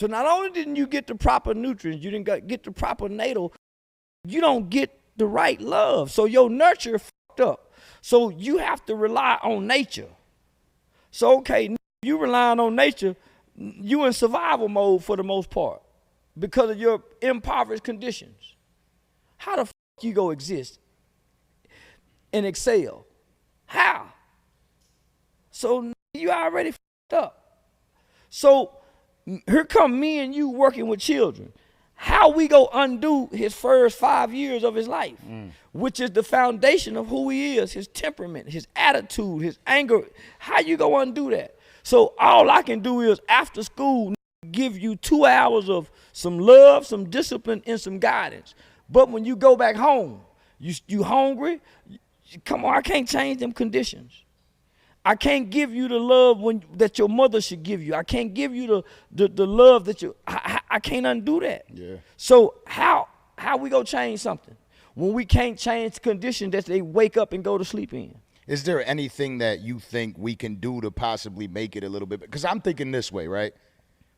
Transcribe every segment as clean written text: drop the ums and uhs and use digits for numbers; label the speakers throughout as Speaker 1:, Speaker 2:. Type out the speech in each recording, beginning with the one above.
Speaker 1: So not only didn't you get the proper nutrients, you didn't get the proper natal, you don't get the right love. So your nurture fucked up. So you have to rely on nature. So, okay, you relying on nature, you in survival mode for the most part because of your impoverished conditions. How the fuck you go exist and excel? How? So you already fucked up. So here come me and you working with children. How we go undo his first 5 years of his life, which is the foundation of who he is, his temperament, his attitude, his anger. How you go undo that? So all I can do is after school give you 2 hours of some love, some discipline, and some guidance. But when you go back home, you hungry, come on, I can't change them conditions. I can't give you the love that your mother should give you. I can't give you the love that I can't undo that.
Speaker 2: Yeah.
Speaker 1: So how we gonna change something when we can't change the condition that they wake up and go to sleep in?
Speaker 2: Is there anything that you think we can do to possibly make it a little bit? Because I'm thinking this way, right?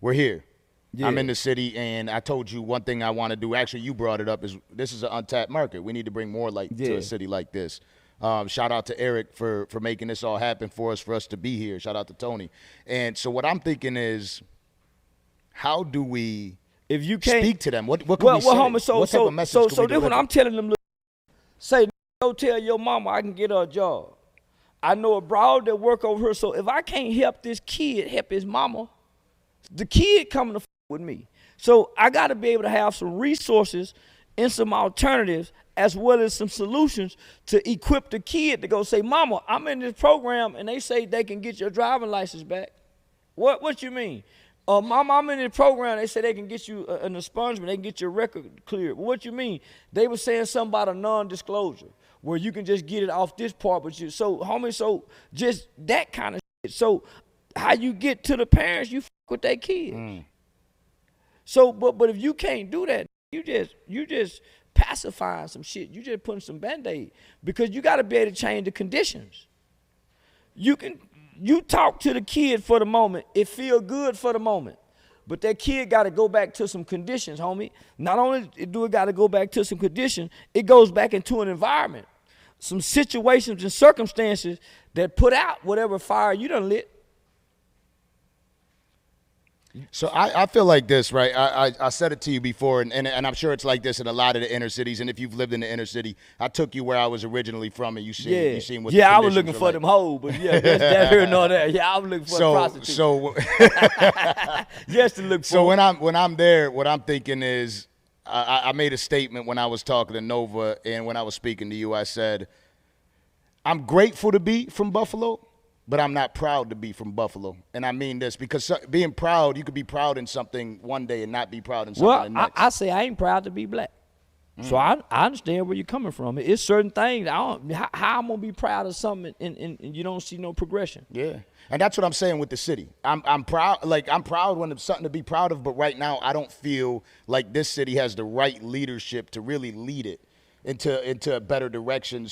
Speaker 2: We're here. Yeah. I'm in the city, and I told you one thing I want to do. Actually, you brought it up. Is this is an untapped market. We need to bring more light to a city like this. Shout out to Eric for making this all happen for us to be here. Shout out to Tony. And so what I'm thinking is, how do we if you can't speak to them? What can we say?
Speaker 1: Homie, what type of message so this when I'm telling them, say, go tell your mama I can get her a job. I know a broad that work over here, so if I can't help this kid help his mama, the kid coming to with me. So I got to be able to have some resources and some alternatives as well as some solutions to equip the kid to go say, mama, I'm in this program and they say they can get your driving license back. What you mean? Mama, I'm in this program, they say they can get you an expungement, they can get your record cleared. What you mean? They were saying something about a non-disclosure where you can just get it off this part, but so homie, so just that kind of shit. So how you get to the parents, you fuck with their kids. So, but if you can't do that, you just pacifying some shit. You just putting some Band-Aid because you got to be able to change the conditions. You talk to the kid for the moment. It feel good for the moment, but that kid got to go back to some conditions, homie. Not only do it got to go back to some conditions, it goes back into an environment, some situations and circumstances that put out whatever fire you done lit.
Speaker 2: So I feel like this, right? I said it to you before, and I'm sure it's like this in a lot of the inner cities. And if you've lived in the inner city, I took you where I was originally from, and you seen what the
Speaker 1: I was looking for them hoes, but that's here and all that. Yeah, I was looking for a prostitute.
Speaker 2: So
Speaker 1: just to look for.
Speaker 2: So when I'm there, what I'm thinking is, I made a statement when I was talking to Nova, and when I was speaking to you, I said, I'm grateful to be from Buffalo, but I'm not proud to be from Buffalo. And I mean this because being proud, you could be proud in something one day and not be proud in something the next.
Speaker 1: I say I ain't proud to be black. So I understand where you're coming from. It's certain things. How I'm going to be proud of something and you don't see no progression.
Speaker 2: Yeah. And that's what I'm saying with the city. I'm proud. Like, I'm proud when it's something to be proud of, but right now I don't feel like this city has the right leadership to really lead it into better directions